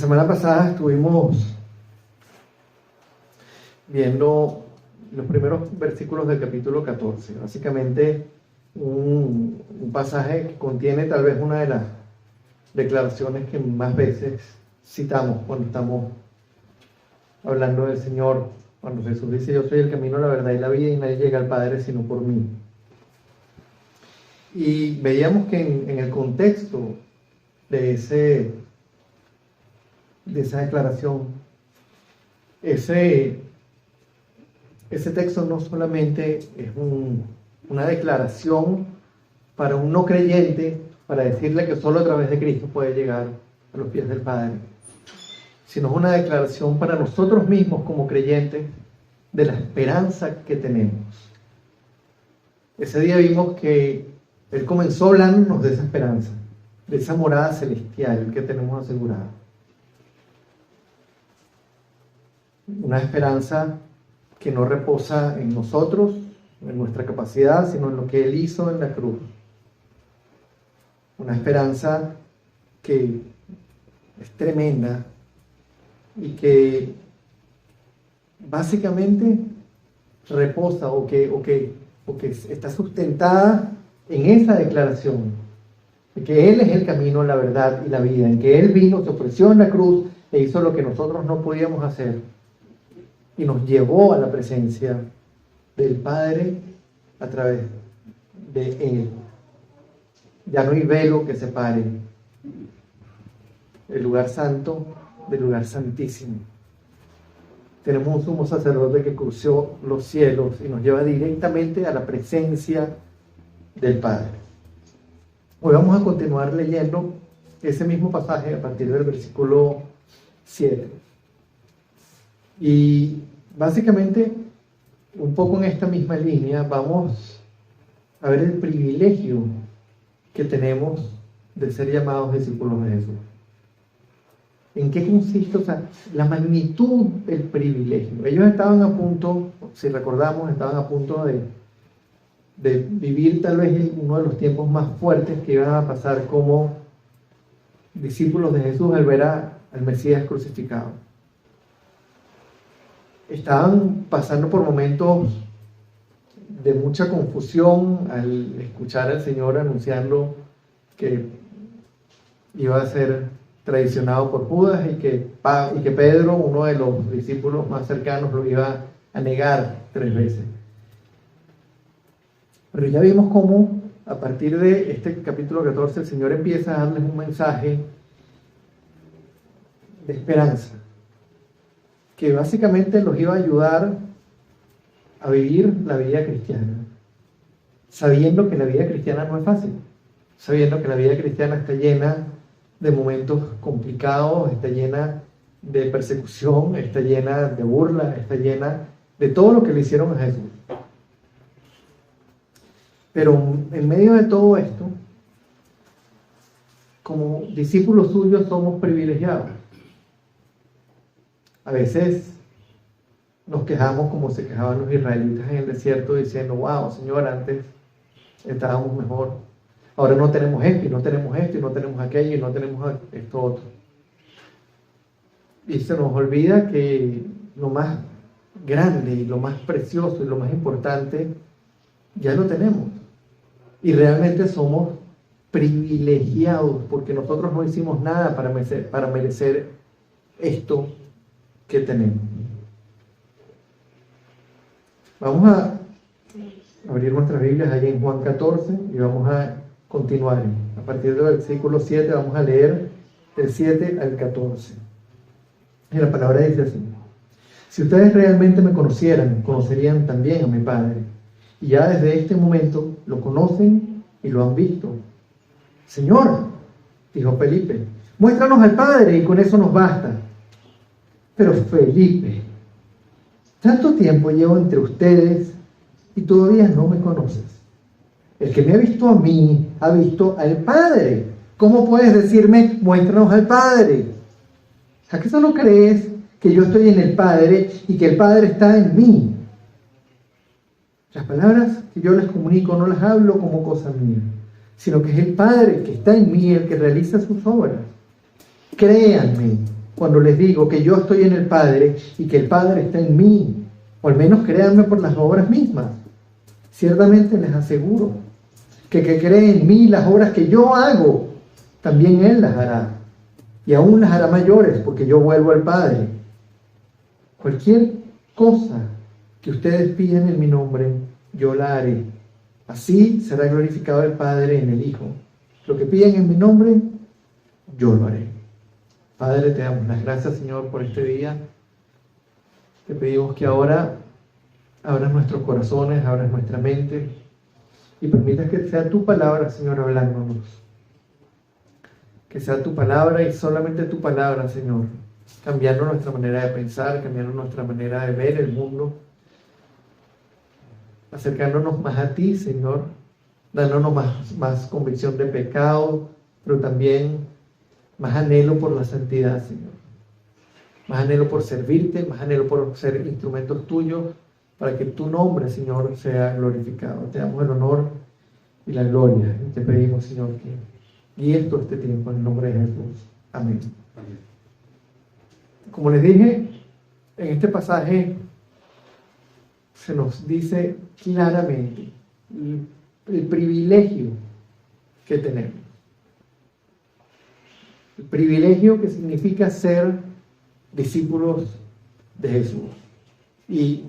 semana pasada estuvimos viendo los primeros versículos del capítulo 14, básicamente un pasaje que contiene tal vez una de las declaraciones que más veces citamos cuando estamos hablando del Señor, cuando Jesús dice: yo soy el camino, la verdad y la vida, y nadie llega al Padre sino por mí. Y veíamos que en el contexto de esa declaración, ese texto no solamente es una declaración para un no creyente, para decirle que solo a través de Cristo puede llegar a los pies del Padre, sino es una declaración para nosotros mismos como creyentes de la esperanza que tenemos. Ese día vimos que Él comenzó hablándonos de esa esperanza, de esa morada celestial que tenemos asegurada. Una esperanza que no reposa en nosotros, en nuestra capacidad, sino en lo que Él hizo en la cruz. Una esperanza que es tremenda y que básicamente reposa o que está sustentada en esa declaración de que Él es el camino, la verdad y la vida, en que Él vino, se ofreció en la cruz e hizo lo que nosotros no podíamos hacer y nos llevó a la presencia del Padre a través de Él. Ya no hay velo que separe el lugar santo del lugar santísimo. Tenemos un sumo sacerdote que cruzó los cielos y nos lleva directamente a la presencia del Padre. Hoy vamos a continuar leyendo ese mismo pasaje a partir del versículo 7. Y básicamente, un poco en esta misma línea, vamos a ver el privilegio que tenemos de ser llamados discípulos de Jesús. ¿En qué consiste? O sea, la magnitud del privilegio. Ellos estaban a punto, si recordamos, estaban a punto de vivir tal vez uno de los tiempos más fuertes que iban a pasar como discípulos de Jesús al ver al Mesías crucificado. Estaban pasando por momentos de mucha confusión al escuchar al Señor anunciando que iba a ser traicionado por Judas y que Pedro, uno de los discípulos más cercanos, lo iba a negar 3 veces. Pero ya vimos cómo a partir de este capítulo 14 el Señor empieza a darles un mensaje de esperanza, que básicamente los iba a ayudar a vivir la vida cristiana, sabiendo que la vida cristiana no es fácil, sabiendo que la vida cristiana está llena de momentos complicados, está llena de persecución, está llena de burla, está llena de todo lo que le hicieron a Jesús. Pero en medio de todo esto, como discípulos suyos somos privilegiados. A veces nos quejamos como se quejaban los israelitas en el desierto diciendo: wow, Señor, antes estábamos mejor. Ahora no tenemos esto, y no tenemos esto, y no tenemos aquello, y no tenemos esto otro. Y se nos olvida que lo más grande, y lo más precioso, y lo más importante, ya lo tenemos. Y realmente somos privilegiados, porque nosotros no hicimos nada para merecer esto que tenemos. Vamos a abrir nuestras Biblias allí en Juan 14 y vamos a continuar. A partir del versículo 7 vamos a leer del 7 al 14. Y la palabra dice así: si ustedes realmente me conocieran, conocerían también a mi Padre. Y ya desde este momento lo conocen y lo han visto. Señor, dijo Felipe, muéstranos al Padre y con eso nos basta. Pero Felipe, tanto tiempo llevo entre ustedes y todavía no me conoces. El que me ha visto a mí, ha visto al Padre. ¿Cómo puedes decirme, muéstranos al Padre? ¿Acaso no crees que yo estoy en el Padre y que el Padre está en mí? Las palabras que yo les comunico no las hablo como cosa mía, sino que es el Padre que está en mí el que realiza sus obras. Créanme, cuando les digo que yo estoy en el Padre y que el Padre está en mí, o al menos créanme por las obras mismas. Ciertamente les aseguro que cree en mí, las obras que yo hago, también Él las hará, y aún las hará mayores, porque yo vuelvo al Padre. Cualquier cosa que ustedes pidan en mi nombre, yo la haré. Así será glorificado el Padre en el Hijo. Lo que piden en mi nombre, yo lo haré. Padre, te damos las gracias, Señor, por este día. Te pedimos que ahora abras nuestros corazones, abras nuestra mente y permitas que sea tu palabra, Señor, hablándonos. Que sea tu palabra y solamente tu palabra, Señor, cambiando nuestra manera de pensar, cambiando nuestra manera de ver el mundo, acercándonos más a ti, Señor, dándonos más convicción de pecado, pero también más anhelo por la santidad, Señor. Más anhelo por servirte, más anhelo por ser instrumentos tuyos, para que tu nombre, Señor, sea glorificado. Te damos el honor y la gloria. Y te pedimos, Señor, que guíes todo este tiempo en el nombre de Jesús. Amén. Amén. Como les dije, en este pasaje se nos dice claramente el privilegio que tenemos. El privilegio que significa ser discípulos de Jesús. Y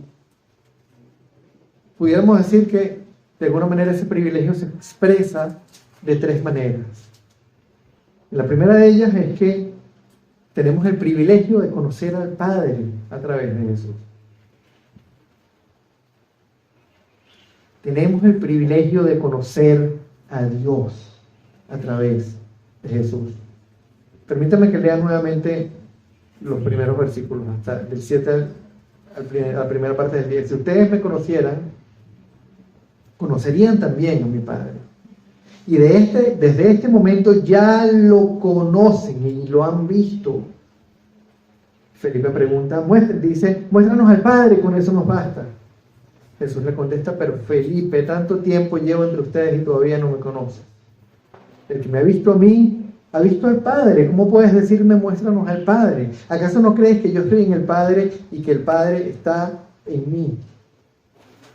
pudiéramos decir que de alguna manera ese privilegio se expresa de tres maneras. La primera de ellas es que tenemos el privilegio de conocer al Padre a través de Jesús. Tenemos el privilegio de conocer a Dios a través de Jesús. Permítanme que lea nuevamente los primeros versículos, hasta del 7 a la primera parte del 10. Si ustedes me conocieran, conocerían también a mi Padre. Y desde este momento ya lo conocen y lo han visto. Felipe pregunta, muéstranos al Padre, con eso nos basta. Jesús le contesta, pero Felipe, tanto tiempo llevo entre ustedes y todavía no me conocen. El que me ha visto a mí, ha visto al Padre. ¿Cómo puedes decirme, muéstranos al Padre? ¿Acaso no crees que yo estoy en el Padre y que el Padre está en mí?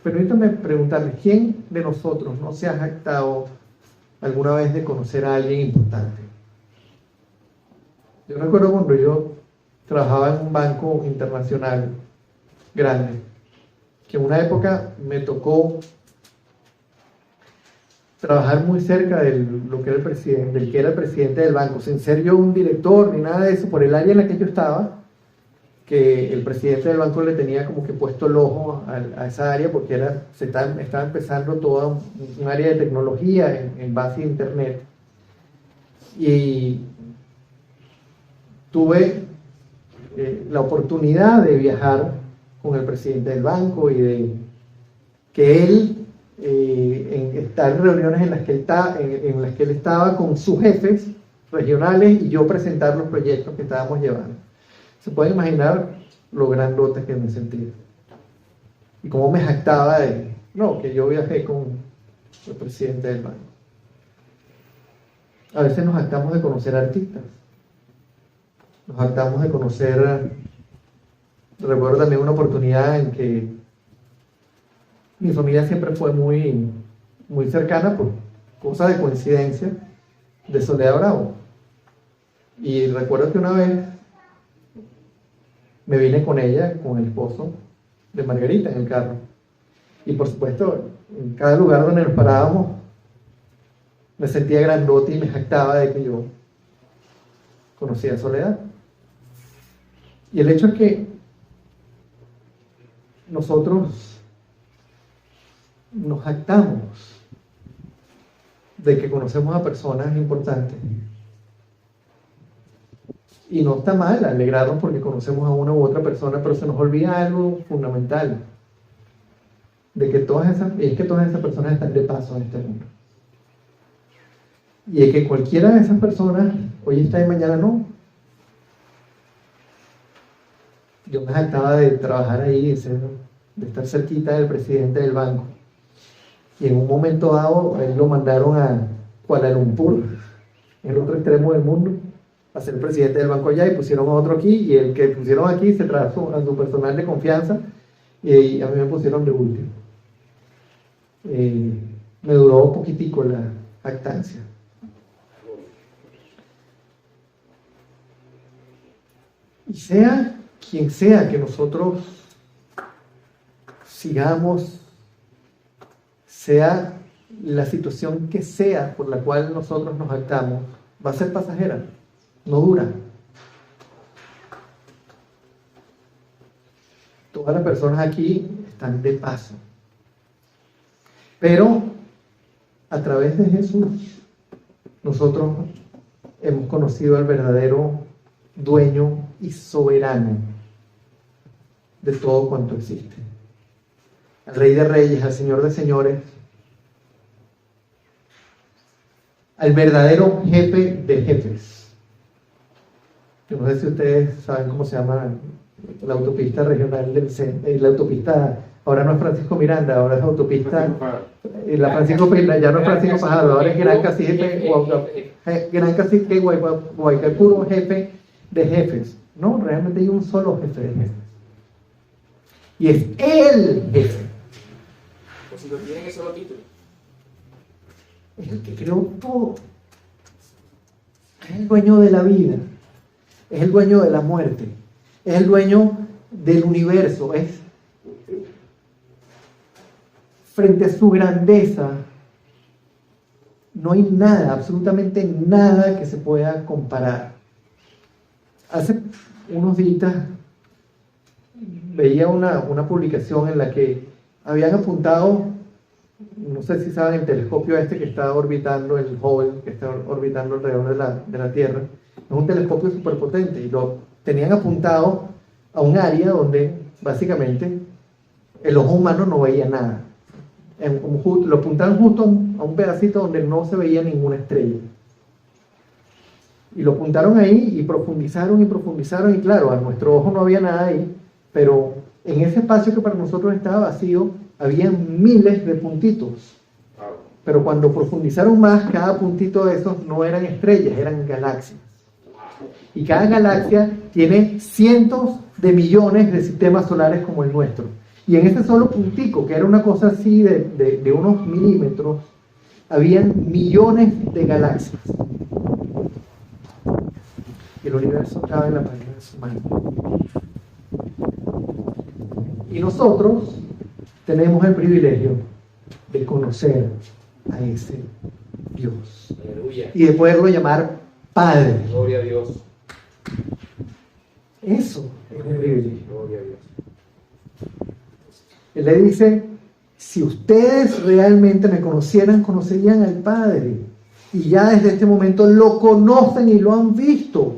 Permítame preguntarles, ¿quién de nosotros no se ha jactado alguna vez de conocer a alguien importante? Yo recuerdo cuando yo trabajaba en un banco internacional grande, que en una época me tocó trabajar muy cerca del que era el presidente del banco, sin ser yo un director ni nada de eso, por el área en la que yo estaba, que el presidente del banco le tenía como que puesto el ojo a esa área, porque estaba empezando toda un área de tecnología en base a internet. Y tuve la oportunidad de viajar con el presidente del banco y de que él en estar en reuniones en las que él estaba con sus jefes regionales y yo presentar los proyectos que estábamos llevando. Se pueden imaginar lo grandote que me sentía y cómo me jactaba que yo viajé con el presidente del banco. A veces nos jactamos de conocer artistas, nos jactamos de conocer. Recuerdo también una oportunidad en que mi familia siempre fue muy, muy cercana por cosa de coincidencia de Soledad Bravo. Y recuerdo que una vez me vine con ella, con el esposo de Margarita, en el carro. Y por supuesto, en cada lugar donde nos parábamos, me sentía grandote y me jactaba de que yo conocía a Soledad. Y el hecho es que nosotros nos jactamos de que conocemos a personas importantes. Y no está mal alegrarnos porque conocemos a una u otra persona, pero se nos olvida algo fundamental, de que todas esas personas están de paso en este mundo. Y de que cualquiera de esas personas hoy está y mañana no. Yo me jactaba de trabajar ahí, de estar cerquita del presidente del banco. Y en un momento dado, a él lo mandaron a Kuala Lumpur, en el otro extremo del mundo, a ser presidente del banco allá y pusieron a otro aquí, y el que pusieron aquí se trajo a su personal de confianza y a mí me pusieron de último. Me duró poquitico la jactancia. Y sea quien sea que nosotros sigamos, sea la situación que sea por la cual nosotros nos jactamos, va a ser pasajera, no dura. Todas las personas aquí están de paso. Pero a través de Jesús, nosotros hemos conocido al verdadero dueño y soberano de todo cuanto existe. Al Rey de Reyes, al Señor de Señores, al verdadero jefe de jefes. Yo no sé si ustedes saben cómo se llama la autopista regional del centro, la autopista, ahora no es Francisco Miranda, ahora es autopista, la Francisco ya no es Francisco Fajardo, ahora es Gran Cacique Guaycapuro, jefe de jefes. No, realmente hay un solo jefe de jefes. Y es el jefe. Pues si no tienen ese solo título. Es el que creó todo. Es el dueño de la vida. Es el dueño de la muerte. Es el dueño del universo. Es frente a su grandeza. No hay nada, absolutamente nada que se pueda comparar. Hace unos días veía una publicación en la que habían apuntado, no sé si saben, el telescopio este que está orbitando, el Hubble, que está orbitando alrededor de la Tierra. Es un telescopio súper potente y lo tenían apuntado a un área donde básicamente el ojo humano no veía nada. Lo apuntaron justo a un pedacito donde no se veía ninguna estrella. Y lo apuntaron ahí y profundizaron y claro, a nuestro ojo no había nada ahí, pero en ese espacio que para nosotros estaba vacío, había miles de puntitos. Pero cuando profundizaron más, cada puntito de esos no eran estrellas, eran galaxias. Y cada galaxia tiene cientos de millones de sistemas solares como el nuestro. Y en ese solo puntico, que era una cosa así de unos milímetros, habían millones de galaxias. Y el universo estaba en la palma de su mano. Y nosotros tenemos el privilegio de conocer a ese Dios. Aleluya. Y de poderlo llamar Padre. Gloria a Dios. Eso es un privilegio. Gloria a Dios. Él le dice, si ustedes realmente me conocieran, conocerían al Padre. Y ya desde este momento lo conocen y lo han visto.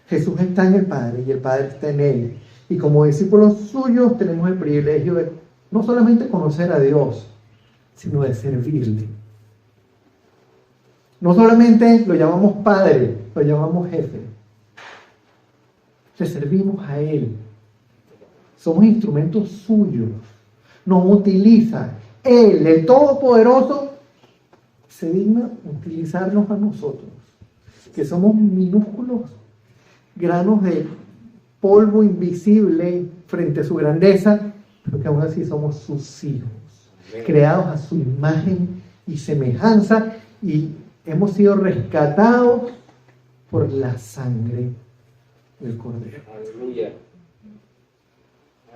Jesús está en el Padre y el Padre está en Él. Y como discípulos suyos tenemos el privilegio de no solamente conocer a Dios, sino de servirle. No solamente lo llamamos Padre, lo llamamos Jefe. Le servimos a Él. Somos instrumentos suyos. Nos utiliza. Él, el Todopoderoso, se digna utilizarnos a nosotros, que somos minúsculos granos de polvo invisible frente a su grandeza, pero que aún así somos sus hijos, creados a su imagen y semejanza, y hemos sido rescatados por la sangre del Cordero. Aleluya.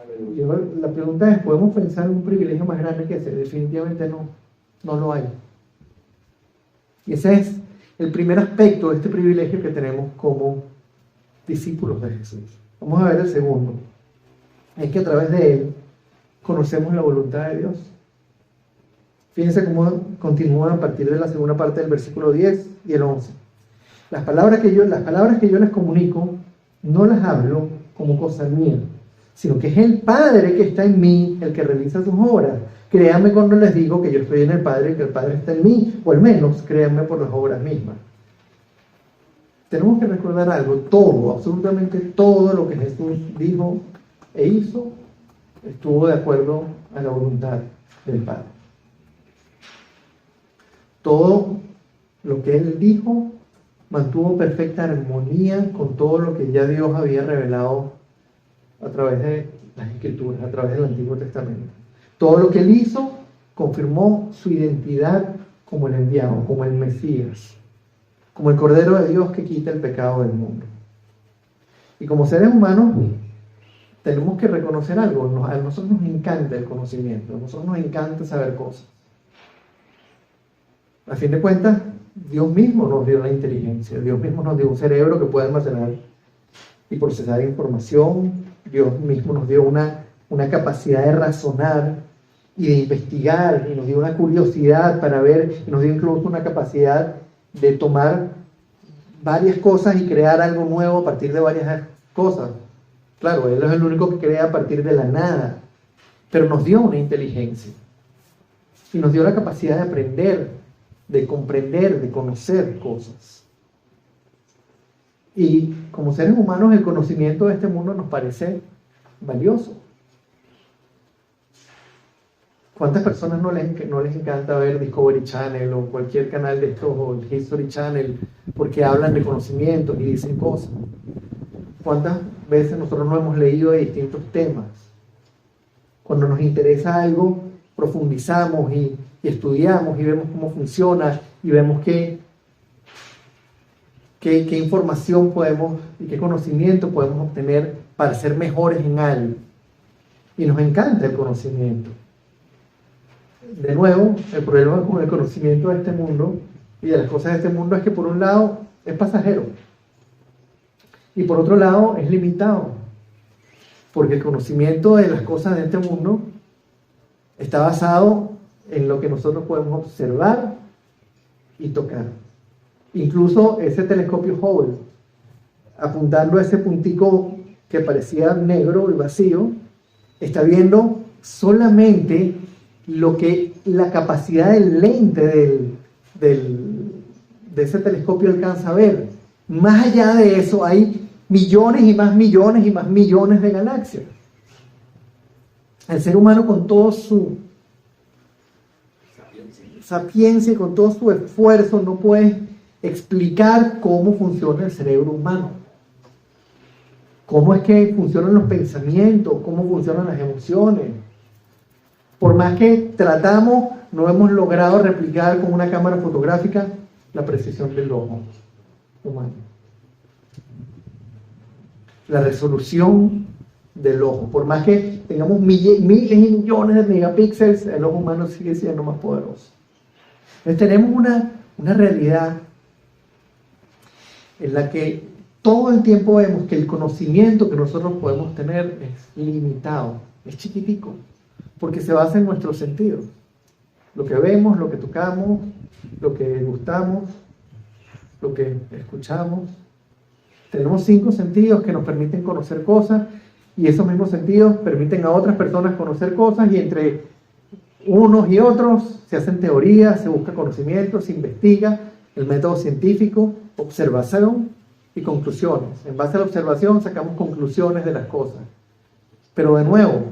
Aleluya. La pregunta es, ¿podemos pensar en un privilegio más grande que ese? Definitivamente no lo hay. Y ese es el primer aspecto de este privilegio que tenemos como discípulos de Jesús. Vamos a ver el segundo. Es que a través de Él conocemos la voluntad de Dios. Fíjense cómo continúa a partir de la segunda parte del versículo 10 y el 11. Las palabras que yo les comunico no las hablo como cosa mía, sino que es el Padre que está en mí el que realiza sus obras. Créanme cuando les digo que yo estoy en el Padre y que el Padre está en mí, o al menos créanme por las obras mismas. Tenemos que recordar algo, todo, absolutamente todo lo que Jesús dijo e hizo estuvo de acuerdo a la voluntad del Padre. Todo lo que Él dijo mantuvo perfecta armonía con todo lo que ya Dios había revelado a través de las Escrituras, a través del Antiguo Testamento. Todo lo que él hizo confirmó su identidad como el enviado, como el Mesías, como el Cordero de Dios que quita el pecado del mundo. Y como seres humanos tenemos que reconocer algo. A nosotros nos encanta el conocimiento, a nosotros nos encanta saber cosas. A fin de cuentas, Dios mismo nos dio la inteligencia, Dios mismo nos dio un cerebro que puede almacenar y procesar información, Dios mismo nos dio una capacidad de razonar y de investigar, y nos dio una curiosidad para ver, y nos dio incluso una capacidad de tomar varias cosas y crear algo nuevo a partir de varias cosas. Claro, Él es el único que crea a partir de la nada, pero nos dio una inteligencia y nos dio la capacidad de aprender, de comprender, de conocer cosas. Y como seres humanos, el conocimiento de este mundo nos parece valioso. ¿Cuántas personas no les encanta ver Discovery Channel o cualquier canal de estos, o el History Channel, porque hablan de conocimientos y dicen cosas? ¿Cuántas veces nosotros no hemos leído de distintos temas? Cuando nos interesa algo, profundizamos y estudiamos y vemos cómo funciona y vemos qué información podemos y qué conocimiento podemos obtener para ser mejores en algo. Y nos encanta el conocimiento. De nuevo, el problema con el conocimiento de este mundo y de las cosas de este mundo es que por un lado es pasajero y por otro lado es limitado, porque el conocimiento de las cosas de este mundo está basado en lo que nosotros podemos observar y tocar. Incluso ese telescopio Hubble, apuntando a ese puntico que parecía negro y vacío, está viendo solamente lo que la capacidad del lente de ese telescopio alcanza a ver. Más allá de eso hay millones y más millones y más millones de galaxias. El ser humano, con todo su sapiencia y con todo su esfuerzo, no puede explicar cómo funciona el cerebro humano, cómo es que funcionan los pensamientos, cómo funcionan las emociones. Por más que tratamos, no hemos logrado replicar con una cámara fotográfica la precisión del ojo humano, la resolución del ojo. Por más que tengamos miles y millones de megapíxeles, el ojo humano sigue siendo más poderoso. Entonces tenemos una realidad en la que todo el tiempo vemos que el conocimiento que nosotros podemos tener es limitado, es chiquitico, porque se basa en nuestros sentidos. Lo que vemos, lo que tocamos, lo que gustamos, lo que escuchamos. Tenemos 5 sentidos que nos permiten conocer cosas, y esos mismos sentidos permiten a otras personas conocer cosas, y entre unos y otros se hacen teorías, se busca conocimiento, se investiga el método científico, observación y conclusiones. En base a la observación sacamos conclusiones de las cosas. Pero de nuevo,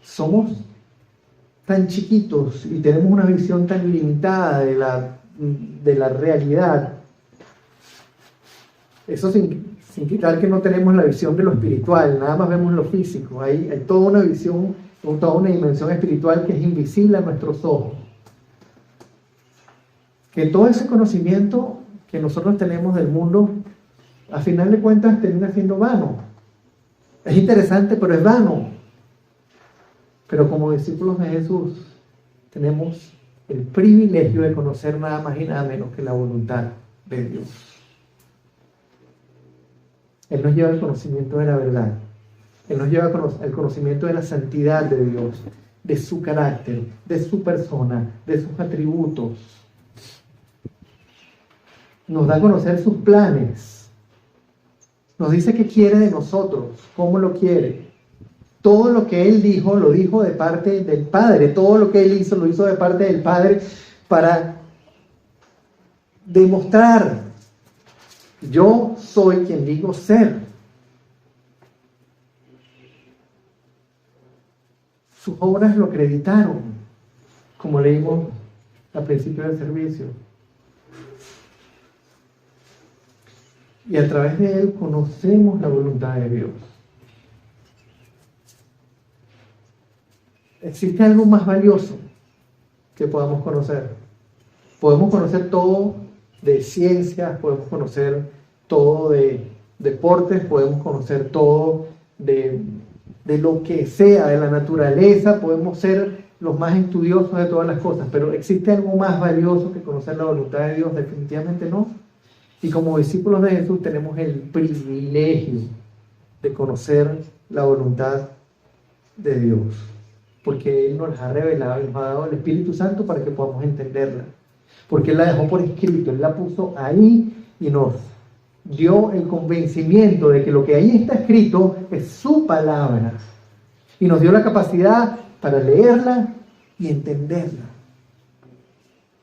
somos tan chiquitos y tenemos una visión tan limitada de la realidad. Eso sin quitar que no tenemos la visión de lo espiritual, nada más vemos lo físico. Hay toda una visión, toda una dimensión espiritual que es invisible a nuestros ojos. Que todo ese conocimiento que nosotros tenemos del mundo, a final de cuentas termina siendo vano. Es interesante, pero es vano. Pero como discípulos de Jesús, tenemos el privilegio de conocer nada más y nada menos que la voluntad de Dios. Él nos lleva el conocimiento de la verdad. Él nos lleva el conocimiento de la santidad de Dios, de su carácter, de su persona, de sus atributos. Nos da a conocer sus planes. Nos dice qué quiere de nosotros, cómo lo quiere. Todo lo que Él dijo, lo dijo de parte del Padre. Todo lo que Él hizo, lo hizo de parte del Padre para demostrar: yo soy quien digo ser. Sus obras lo acreditaron, como leímos al principio del servicio. y a través de él conocemos la voluntad de Dios. ¿Existe algo más valioso que podamos conocer? Podemos conocer todo de ciencias, podemos conocer todo de deportes, podemos conocer todo de lo que sea, de la naturaleza, podemos ser los más estudiosos de todas las cosas, pero ¿existe algo más valioso que conocer la voluntad de Dios? Definitivamente no. Y como discípulos de Jesús tenemos el privilegio de conocer la voluntad de Dios, porque Él nos la ha revelado y nos ha dado el Espíritu Santo para que podamos entenderla, porque Él la dejó por escrito, Él la puso ahí y nos dio el convencimiento de que lo que ahí está escrito es su palabra, y nos dio la capacidad para leerla y entenderla,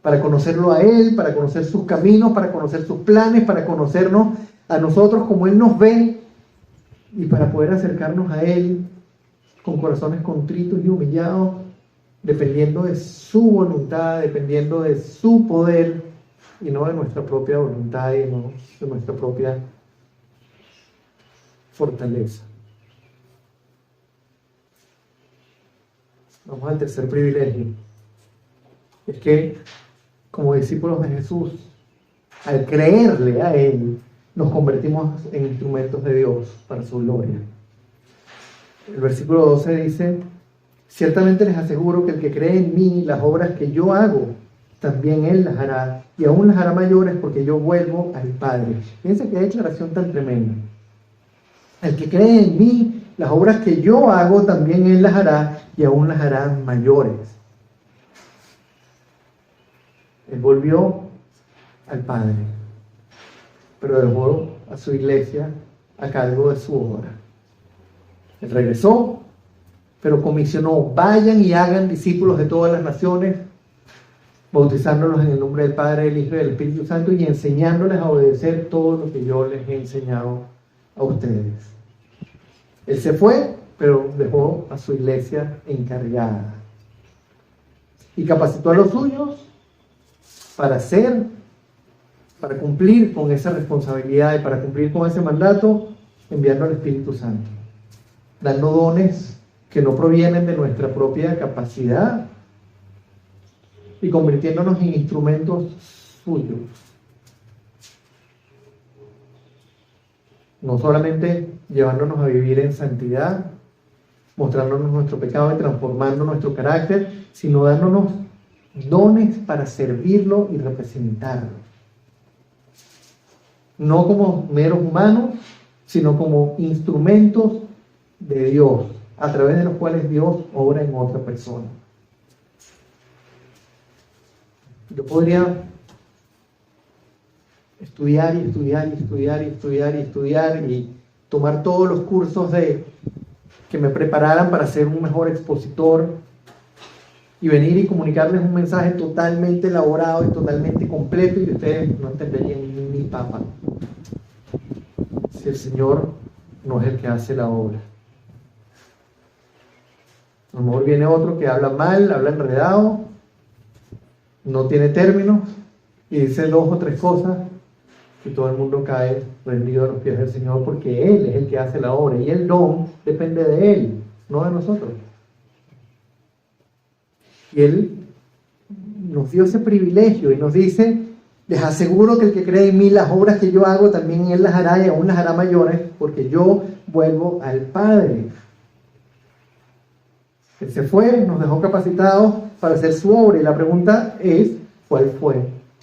para conocerlo a Él, para conocer sus caminos, para conocer sus planes, para conocernos a nosotros como Él nos ve, y para poder acercarnos a Él con corazones contritos y humillados, dependiendo de su voluntad, dependiendo de su poder, y no de nuestra propia voluntad y no de nuestra propia fortaleza. Vamos al tercer privilegio. Es que, como discípulos de Jesús, al creerle a Él, nos convertimos en instrumentos de Dios para su gloria. El versículo 12 dice: ciertamente les aseguro que el que cree en mí, las obras que yo hago, también Él las hará, y aún las hará mayores, porque yo vuelvo al Padre. Fíjense qué declaración tan tremenda. El que cree en mí, las obras que yo hago, también Él las hará, y aún las hará mayores. Él volvió al Padre, pero dejó a su iglesia a cargo de su obra. Él regresó, pero comisionó: vayan y hagan discípulos de todas las naciones, bautizándolos en el nombre del Padre, del Hijo y del Espíritu Santo, y enseñándoles a obedecer todo lo que yo les he enseñado a ustedes. Él se fue, pero dejó a su iglesia encargada. Y capacitó a los suyos para cumplir con esa responsabilidad y para cumplir con ese mandato, enviando al Espíritu Santo, dando dones que no provienen de nuestra propia capacidad y convirtiéndonos en instrumentos suyos. No solamente llevándonos a vivir en santidad, mostrándonos nuestro pecado y transformando nuestro carácter, sino dándonos dones para servirlo y representarlo. No como meros humanos, sino como instrumentos de Dios, a través de los cuales Dios obra en otra persona. Yo podría estudiar y tomar todos los cursos que me prepararan para ser un mejor expositor y venir y comunicarles un mensaje totalmente elaborado y totalmente completo, y ustedes no entenderían ni papa si el Señor no es el que hace la obra. A lo mejor viene otro que habla mal, habla enredado, no tiene términos y dice 2 o 3 cosas, y todo el mundo cae rendido a los pies del Señor, porque Él es el que hace la obra y el don depende de Él, no de nosotros. Y Él nos dio ese privilegio y nos dice: les aseguro que el que cree en mí, las obras que yo hago, también Él las hará, y aún las hará mayores, porque yo vuelvo al Padre. Él se fue, nos dejó capacitados para hacer su obra, y la pregunta es: ¿cuál fue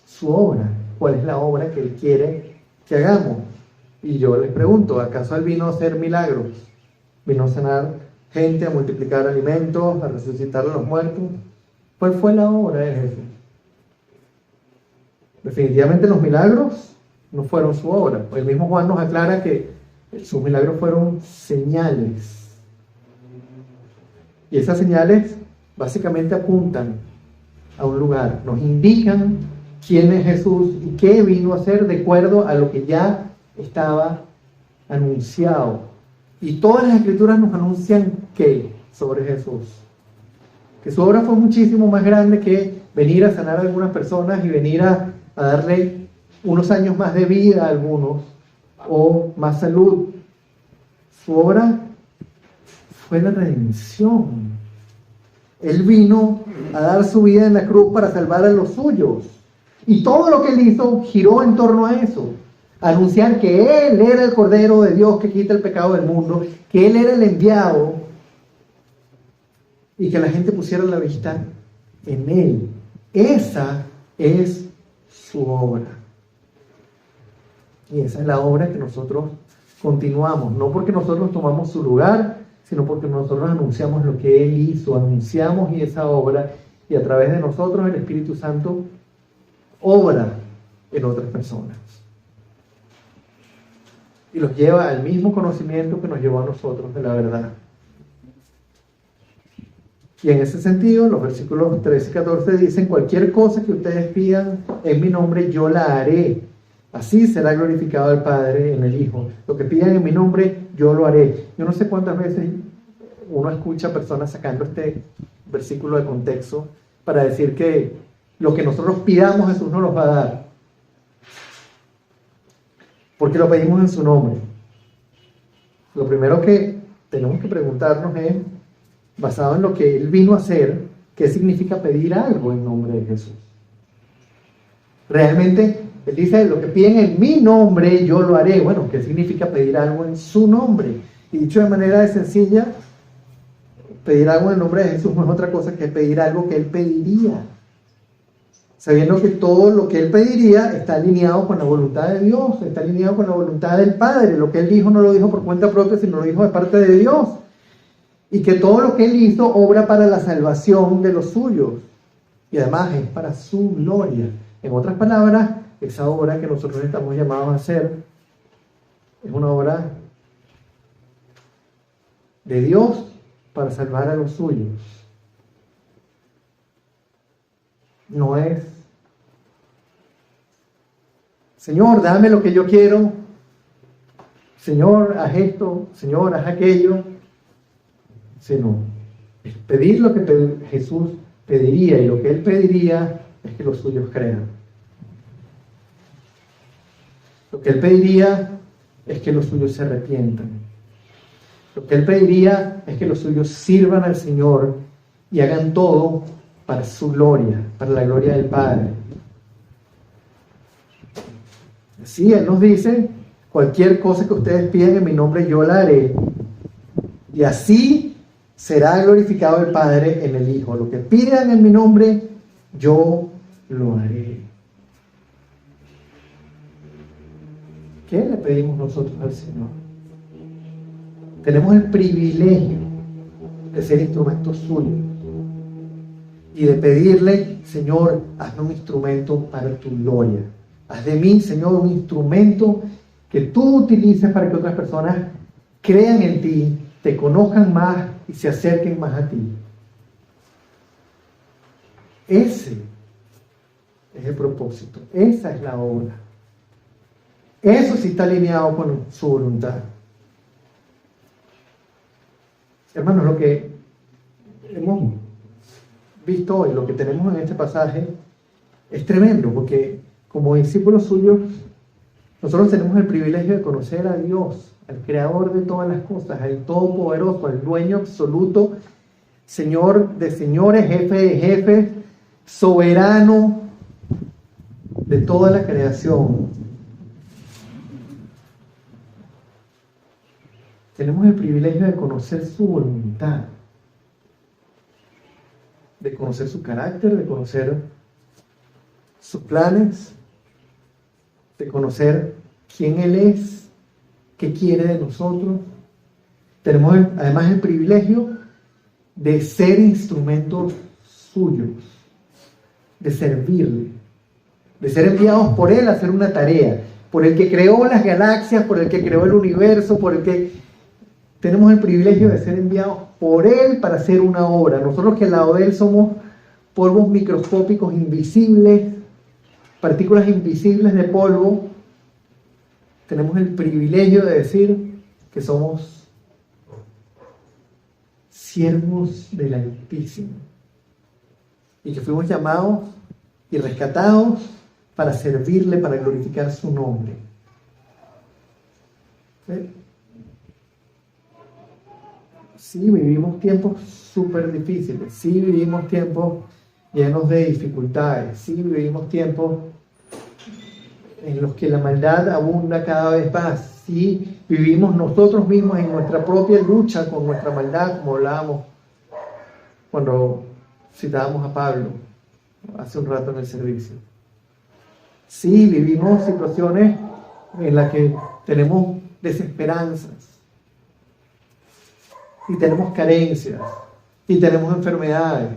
su obra? ¿Cuál es la obra que Él quiere que hagamos? Y yo les pregunto: ¿acaso Él vino a hacer milagros? ¿Vino a sanar gente, a multiplicar alimentos, a resucitar a los muertos? ¿Cuál fue la obra de Jesús? Definitivamente los milagros no fueron su obra. El mismo Juan nos aclara que sus milagros fueron señales. Y esas señales básicamente apuntan a un lugar, nos indican quién es Jesús y qué vino a hacer de acuerdo a lo que ya estaba anunciado. Y todas las escrituras nos anuncian ¿qué? Sobre Jesús. Que su obra fue muchísimo más grande que venir a sanar a algunas personas y venir a darle unos años más de vida a algunos, o más salud. Su obra fue la redención. Él vino a dar su vida en la cruz para salvar a los suyos. Y todo lo que él hizo giró en torno a eso. A anunciar que él era el Cordero de Dios que quita el pecado del mundo, que él era el enviado y que la gente pusiera la vista en él. Esa es su obra. Y esa es la obra que nosotros continuamos. No porque nosotros tomamos su lugar, sino porque nosotros anunciamos lo que él hizo, anunciamos esa obra, y a través de nosotros el Espíritu Santo obra en otras personas. Y los lleva al mismo conocimiento que nos llevó a nosotros de la verdad. Y en ese sentido, los versículos 13 y 14 dicen: cualquier cosa que ustedes pidan en mi nombre, yo la haré. Así será glorificado el Padre en el Hijo. Lo que pidan en mi nombre, yo lo haré. Yo no sé cuántas veces uno escucha personas sacando este versículo de contexto para decir que lo que nosotros pidamos, Jesús nos los va a dar, porque lo pedimos en su nombre. Lo primero que tenemos que preguntarnos es, basado en lo que él vino a hacer, ¿qué significa pedir algo en nombre de Jesús? Realmente, él dice: lo que piden en mi nombre, yo lo haré. Bueno, ¿qué significa pedir algo en su nombre? Y dicho de manera sencilla, pedir algo en el nombre de Jesús no es otra cosa que pedir algo que él pediría, sabiendo que todo lo que él pediría está alineado con la voluntad de Dios, está alineado con la voluntad del Padre. Lo que él dijo no lo dijo por cuenta propia, sino lo dijo de parte de Dios. Y que todo lo que él hizo obra para la salvación de los suyos. Y además es para su gloria. En otras palabras, esa obra que nosotros estamos llamados a hacer es una obra de Dios para salvar a los suyos. No es: Señor, dame lo que yo quiero. Señor, haz esto. Señor, haz aquello. Sino pedir lo que Jesús pediría, y lo que él pediría es que los suyos crean. Lo que él pediría es que los suyos se arrepientan. Lo que él pediría es que los suyos sirvan al Señor y hagan todo para su gloria, para la gloria del Padre. Así él nos dice: cualquier cosa que ustedes pidan en mi nombre, yo la haré. Y así será glorificado el Padre en el Hijo. Lo que pidan en mi nombre, yo lo haré. ¿Qué le pedimos nosotros al Señor? Tenemos el privilegio de ser instrumentos suyos y de pedirle: Señor, hazme un instrumento para tu gloria. Haz de mí, Señor, un instrumento que tú utilices para que otras personas crean en ti, te conozcan más y se acerquen más a ti. Ese es el propósito, esa es la obra. Eso sí está alineado con su voluntad. Hermanos, lo que hemos visto hoy, lo que tenemos en este pasaje, es tremendo, porque como discípulos suyos, nosotros tenemos el privilegio de conocer a Dios, al Creador de todas las cosas, al Todopoderoso, al Dueño absoluto, Señor de señores, Jefe de jefes, soberano de toda la creación. Tenemos el privilegio de conocer su voluntad, de conocer su carácter, de conocer sus planes, de conocer quién Él es, qué quiere de nosotros. Tenemos además el privilegio de ser instrumentos suyos, de servirle, de ser enviados por Él a hacer una tarea, por el que creó las galaxias, por el que creó el universo, por el que tenemos el privilegio de ser enviados por Él para hacer una obra. Nosotros que al lado de Él somos polvos microscópicos invisibles, partículas invisibles de polvo, tenemos el privilegio de decir que somos siervos del Altísimo y que fuimos llamados y rescatados para servirle, para glorificar su nombre. ¿Sí? Sí, vivimos tiempos súper difíciles, sí vivimos tiempos llenos de dificultades, sí vivimos tiempos en los que la maldad abunda cada vez más, sí vivimos nosotros mismos en nuestra propia lucha con nuestra maldad, como hablábamos cuando citábamos a Pablo hace un rato en el servicio. Sí vivimos situaciones en las que tenemos desesperanzas, y tenemos carencias, y tenemos enfermedades,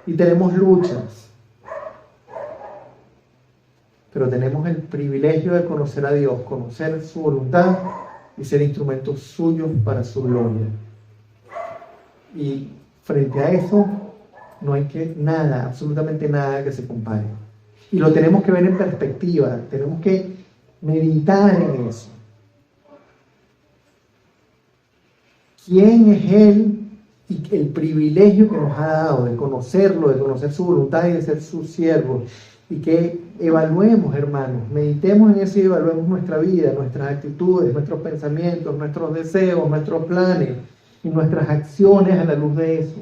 y tenemos luchas. Pero tenemos el privilegio de conocer a Dios, conocer su voluntad y ser instrumentos suyos para su gloria. Y frente a eso no hay nada, absolutamente nada que se compare. Y lo tenemos que ver en perspectiva, tenemos que meditar en eso. ¿Quién es Él? Y el privilegio que nos ha dado de conocerlo, de conocer su voluntad y de ser sus siervos. Y que evaluemos, hermanos, meditemos en eso y evaluemos nuestra vida, nuestras actitudes, nuestros pensamientos, nuestros deseos, nuestros planes y nuestras acciones a la luz de eso.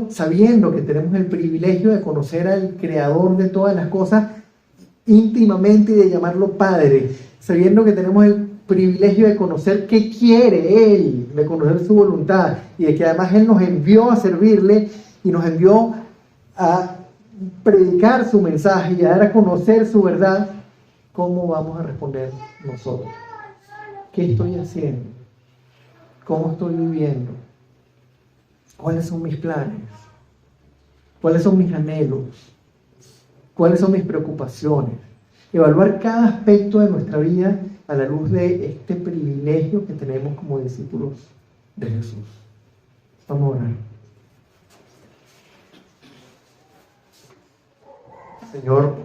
Sabiendo que tenemos el privilegio de conocer al Creador de todas las cosas íntimamente y de llamarlo Padre, sabiendo que tenemos el privilegio de conocer qué quiere Él, de conocer su voluntad y de que además Él nos envió a servirle y nos envió a predicar su mensaje y a dar a conocer su verdad. ¿Cómo vamos a responder nosotros? ¿Qué estoy haciendo? ¿Cómo estoy viviendo? ¿Cuáles son mis planes? ¿Cuáles son mis anhelos? ¿Cuáles son mis preocupaciones? Evaluar cada aspecto de nuestra vida a la luz de este privilegio que tenemos como discípulos de Jesús. Vamos a orar. Señor,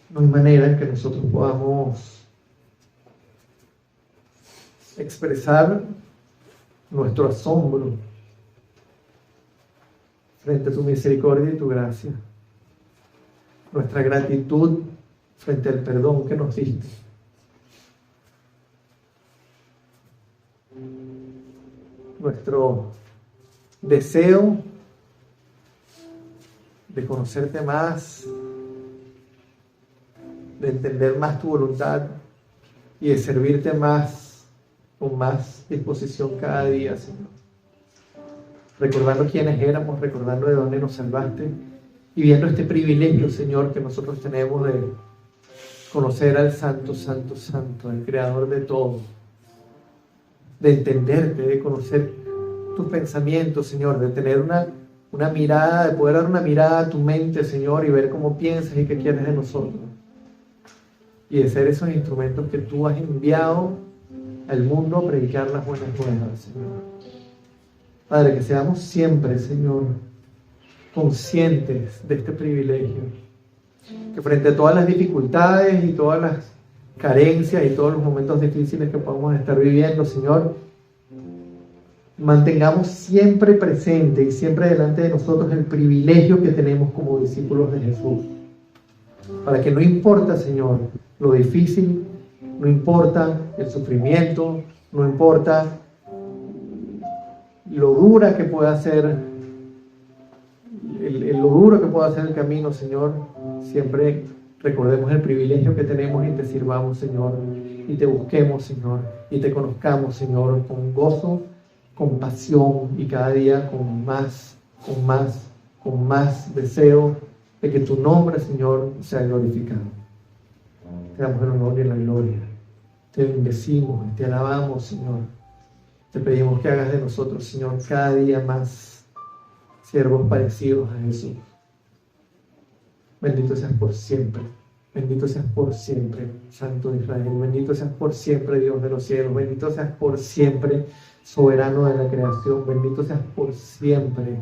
no hay manera en que nosotros podamos expresar nuestro asombro frente a tu misericordia y tu gracia, nuestra gratitud frente al perdón que nos diste, nuestro deseo de conocerte más, de entender más tu voluntad y de servirte más, con más disposición cada día, Señor. Recordando quiénes éramos, recordando de dónde nos salvaste y viendo este privilegio, Señor, que nosotros tenemos de conocer al Santo, Santo, Santo, el Creador de todo, de entenderte, de conocer tus pensamientos, Señor, de tener una mirada, de poder dar una mirada a tu mente, Señor, y ver cómo piensas y qué quieres de nosotros. Y de ser esos instrumentos que tú has enviado al mundo a predicar las buenas nuevas, Señor. Padre, que seamos siempre, Señor, conscientes de este privilegio. Que frente a todas las dificultades y todas las carencias y todos los momentos difíciles que podamos estar viviendo, Señor, mantengamos siempre presente y siempre delante de nosotros el privilegio que tenemos como discípulos de Jesús. Para que no importa, Señor, lo difícil, no importa el sufrimiento, no importa lo dura que pueda ser lo duro que pueda ser el camino, Señor, siempre recordemos el privilegio que tenemos y te sirvamos, Señor, y te busquemos, Señor, y te conozcamos, Señor, con gozo, con pasión y cada día con más deseo de que tu nombre, Señor, sea glorificado. Te damos el honor y la gloria. Te bendecimos, te alabamos, Señor. Te pedimos que hagas de nosotros, Señor, cada día más siervos parecidos a Jesús. Bendito seas por siempre. Bendito seas por siempre, Santo de Israel. Bendito seas por siempre, Dios de los cielos. Bendito seas por siempre, soberano de la creación. Bendito seas por siempre,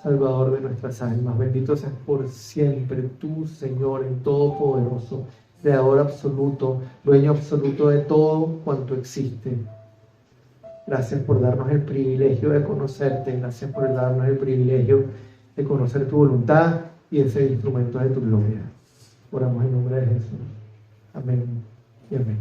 Salvador de nuestras almas. Bendito seas por siempre, tú, Señor, el Todopoderoso, Creador absoluto, Dueño absoluto de todo cuanto existe. Gracias por darnos el privilegio de conocerte. Gracias por darnos el privilegio de conocer tu voluntad y ese instrumento de tu gloria. Oramos en nombre de Jesús. Amén y amén.